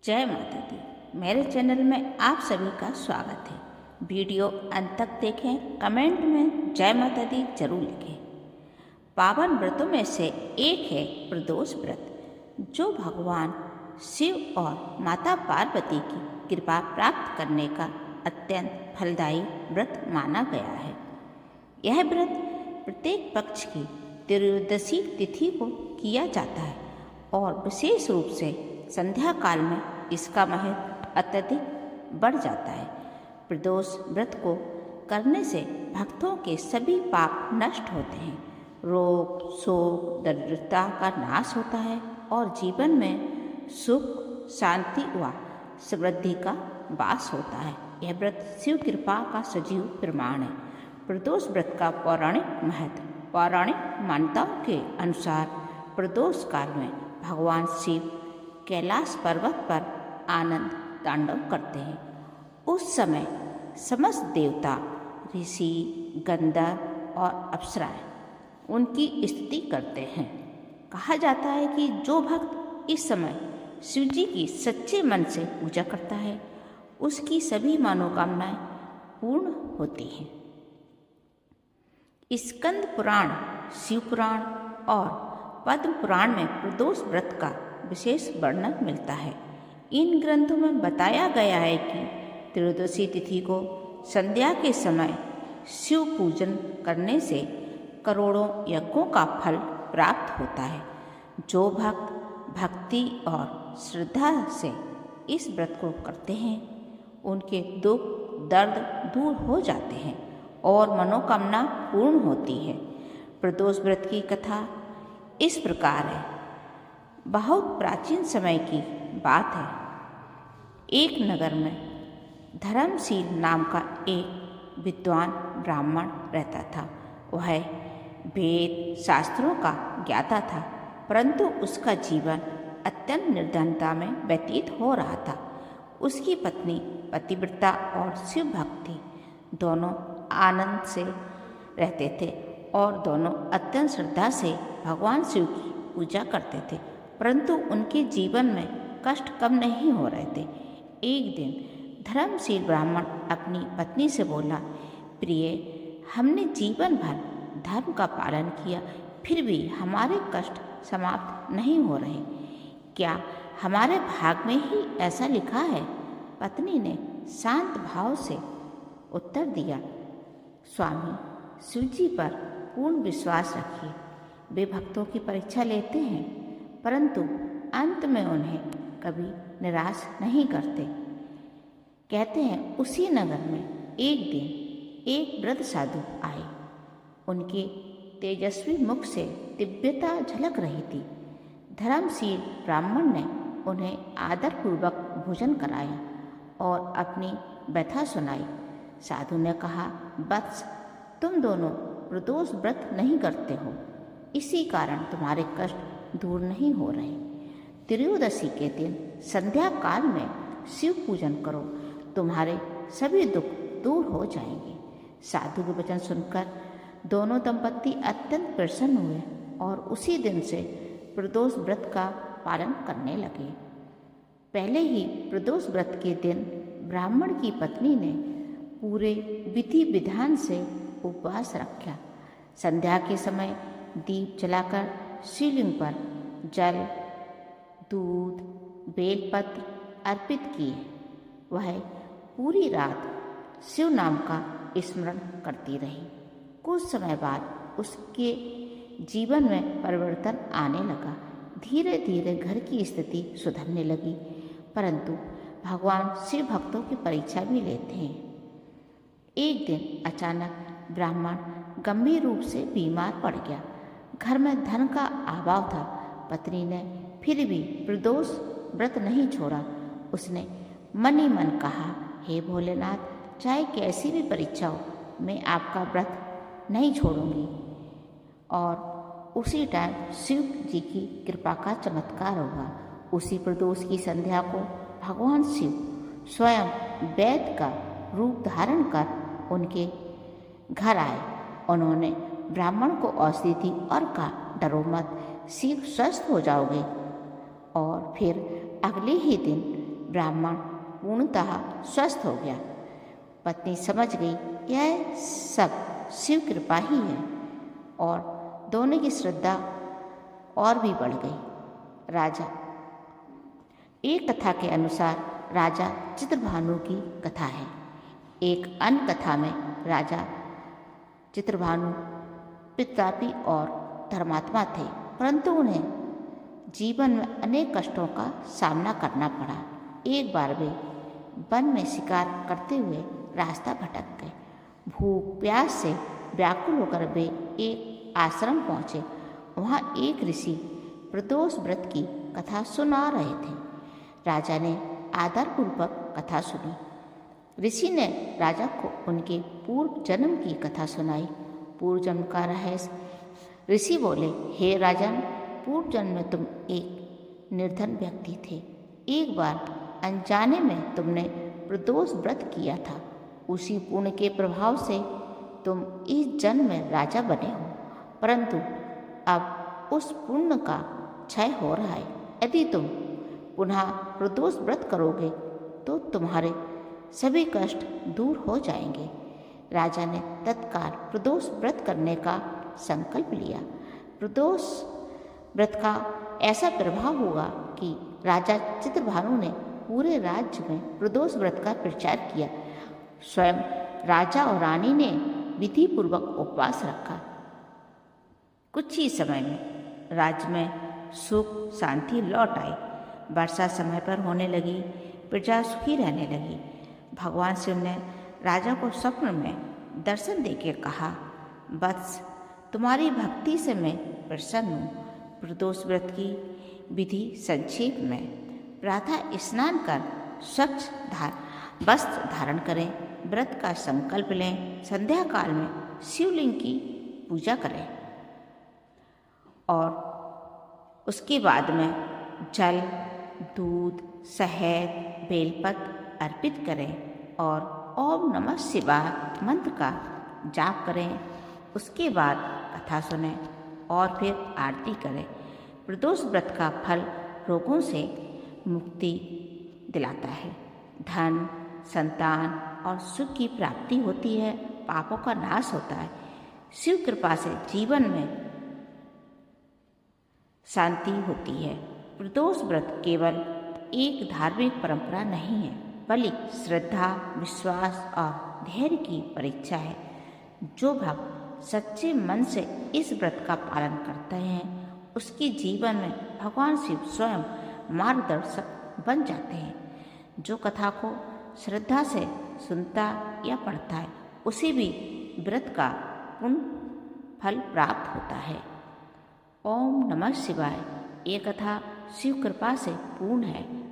जय माता दी। मेरे चैनल में आप सभी का स्वागत है। वीडियो अंत तक देखें, कमेंट में जय माता दी जरूर लिखें। पावन व्रतों में से एक है प्रदोष व्रत, जो भगवान शिव और माता पार्वती की कृपा प्राप्त करने का अत्यंत फलदायी व्रत माना गया है। यह व्रत प्रत्येक पक्ष की त्रयोदशी तिथि को किया जाता है और विशेष रूप से संध्या काल में इसका महत्व अत्यधिक बढ़ जाता है। प्रदोष व्रत को करने से भक्तों के सभी पाप नष्ट होते हैं, रोग शोक दरिद्रता का नाश होता है और जीवन में सुख शांति व समृद्धि का वास होता है। यह व्रत शिव कृपा का सजीव प्रमाण है। प्रदोष व्रत का पौराणिक महत्व। पौराणिक मान्यताओं के अनुसार प्रदोष काल में भगवान शिव कैलाश पर्वत पर आनंद तांडव करते हैं। उस समय समस्त देवता, ऋषि, गंधर्व और अप्सराएं उनकी स्तुति करते हैं। कहा जाता है कि जो भक्त इस समय शिव जी की सच्चे मन से पूजा करता है, उसकी सभी मनोकामनाएं पूर्ण होती हैं। स्कंद पुराण, शिव पुराण और पद्म पुराण में प्रदोष व्रत का विशेष वर्णन मिलता है। इन ग्रंथों में बताया गया है कि त्रयोदशी तिथि को संध्या के समय शिव पूजन करने से करोड़ों यज्ञों का फल प्राप्त होता है। जो भक्त भक्ति और श्रद्धा से इस व्रत को करते हैं, उनके दुख दर्द दूर हो जाते हैं और मनोकामना पूर्ण होती है। प्रदोष व्रत की कथा इस प्रकार है। बहुत प्राचीन समय की बात है। एक नगर में धर्मशील नाम का एक विद्वान ब्राह्मण रहता था। वह वेद शास्त्रों का ज्ञाता था, परंतु उसका जीवन अत्यंत निर्धनता में व्यतीत हो रहा था। उसकी पत्नी पतिव्रता और शिव भक्त थी। दोनों आनंद से रहते थे और दोनों अत्यंत श्रद्धा से भगवान शिव की पूजा करते थे, परंतु उनके जीवन में कष्ट कम नहीं हो रहे थे। एक दिन धर्मशील ब्राह्मण अपनी पत्नी से बोला, प्रिय, हमने जीवन भर धर्म का पालन किया, फिर भी हमारे कष्ट समाप्त नहीं हो रहे। क्या हमारे भाग में ही ऐसा लिखा है? पत्नी ने शांत भाव से उत्तर दिया, स्वामी, शिव जी पर पूर्ण विश्वास रखिए। वे भक्तों की परीक्षा लेते हैं, परंतु अंत में उन्हें कभी निराश नहीं करते। कहते हैं, उसी नगर में एक दिन एक वृद्ध साधु आए। उनके तेजस्वी मुख से दिव्यता झलक रही थी। धर्मशील ब्राह्मण ने उन्हें आदरपूर्वक भोजन कराया और अपनी व्यथा सुनाई। साधु ने कहा, वत्स, तुम दोनों प्रदोष व्रत नहीं करते हो, इसी कारण तुम्हारे कष्ट दूर नहीं हो रहे। त्रयोदशी के दिन संध्या काल में शिव पूजन करो, तुम्हारे सभी दुख दूर हो जाएंगे। साधु के वचन सुनकर दोनों दंपत्ति अत्यंत प्रसन्न हुए और उसी दिन से प्रदोष व्रत का पालन करने लगे। पहले ही प्रदोष व्रत के दिन ब्राह्मण की पत्नी ने पूरे विधि विधान से उपवास रखा। संध्या के समय दीप जलाकर शिवलिंग पर जल, दूध, बेलपत्र अर्पित किए। वह पूरी रात शिव नाम का स्मरण करती रही। कुछ समय बाद उसके जीवन में परिवर्तन आने लगा। धीरे धीरे घर की स्थिति सुधरने लगी, परंतु भगवान शिव भक्तों की परीक्षा भी लेते हैं। एक दिन अचानक ब्राह्मण गंभीर रूप से बीमार पड़ गया। घर में धन का अभाव था। पत्नी ने फिर भी प्रदोष व्रत नहीं छोड़ा। उसने मन ही मन कहा, हे भोलेनाथ, चाहे कैसी भी परीक्षा हो, मैं आपका व्रत नहीं छोड़ूंगी। और उसी टाइम शिव जी की कृपा का चमत्कार हुआ। उसी प्रदोष की संध्या को भगवान शिव स्वयं वैद्य का रूप धारण कर उनके घर आए। उन्होंने ब्राह्मण को औषधि दी और कहा, डरो मत, शीघ्र स्वस्थ हो जाओगे। और फिर अगले ही दिन ब्राह्मण पूर्णतः स्वस्थ हो गया। पत्नी समझ गई यह सब शिव कृपा ही है और दोनों की श्रद्धा और भी बढ़ गई। राजा एक कथा के अनुसार राजा चित्रभानु की कथा है। एक अन्य कथा में राजा चित्रभानु पितृपाती और धर्मात्मा थे, परंतु उन्हें जीवन में अनेक कष्टों का सामना करना पड़ा। एक बार वे वन में शिकार करते हुए रास्ता भटक गए। भूख प्यास से व्याकुल होकर वे एक आश्रम पहुँचे। वहाँ एक ऋषि प्रदोष व्रत की कथा सुना रहे थे। राजा ने आदरपूर्वक कथा सुनी। ऋषि ने राजा को उनके पूर्व जन्म की कथा सुनाई। पूर्व जन्म का रहस्य। ऋषि बोले, हे राजन, पूर्व जन्म में तुम एक निर्धन व्यक्ति थे। एक बार अनजाने में तुमने प्रदोष व्रत किया था। उसी पुण्य के प्रभाव से तुम इस जन्म में राजा बने हो, परंतु अब उस पुण्य का क्षय हो रहा है। यदि तुम पुनः प्रदोष व्रत करोगे तो तुम्हारे सभी कष्ट दूर हो जाएंगे। राजा ने तत्काल प्रदोष व्रत करने का संकल्प लिया। प्रदोष व्रत का ऐसा प्रभाव हुआ कि राजा चित्रभानु ने पूरे राज्य में प्रदोष व्रत का प्रचार किया। स्वयं राजा और रानी ने विधि पूर्वक उपवास रखा। कुछ ही समय में राज्य में सुख शांति लौट आई। वर्षा समय पर होने लगी, प्रजा सुखी रहने लगी। भगवान शिव ने राजा को स्वप्न में दर्शन देके कहा, वत्स, तुम्हारी भक्ति से मैं प्रसन्न हूँ। प्रदोष व्रत की विधि संक्षेप में। प्रातः स्नान कर स्वच्छ वस्त्र धारण करें, व्रत का संकल्प लें, संध्या काल में शिवलिंग की पूजा करें और उसके बाद में जल, दूध, शहद, बेलपत्र अर्पित करें और ओम नमः शिवाय मंत्र का जाप करें। उसके बाद कथा सुनें और फिर आरती करें। प्रदोष व्रत का फल रोगों से मुक्ति दिलाता है, धन, संतान और सुख की प्राप्ति होती है, पापों का नाश होता है। शिव कृपा से जीवन में शांति होती है। प्रदोष व्रत केवल एक धार्मिक परंपरा नहीं है, बल्कि श्रद्धा, विश्वास और धैर्य की परीक्षा है। जो भक्त सच्चे मन से इस व्रत का पालन करते हैं, उसके जीवन में भगवान शिव स्वयं मार्गदर्शक बन जाते हैं। जो कथा को श्रद्धा से सुनता या पढ़ता है, उसे भी व्रत का पुण्य फल प्राप्त होता है। ओम नमः शिवाय। ये कथा शिव कृपा से पूर्ण है।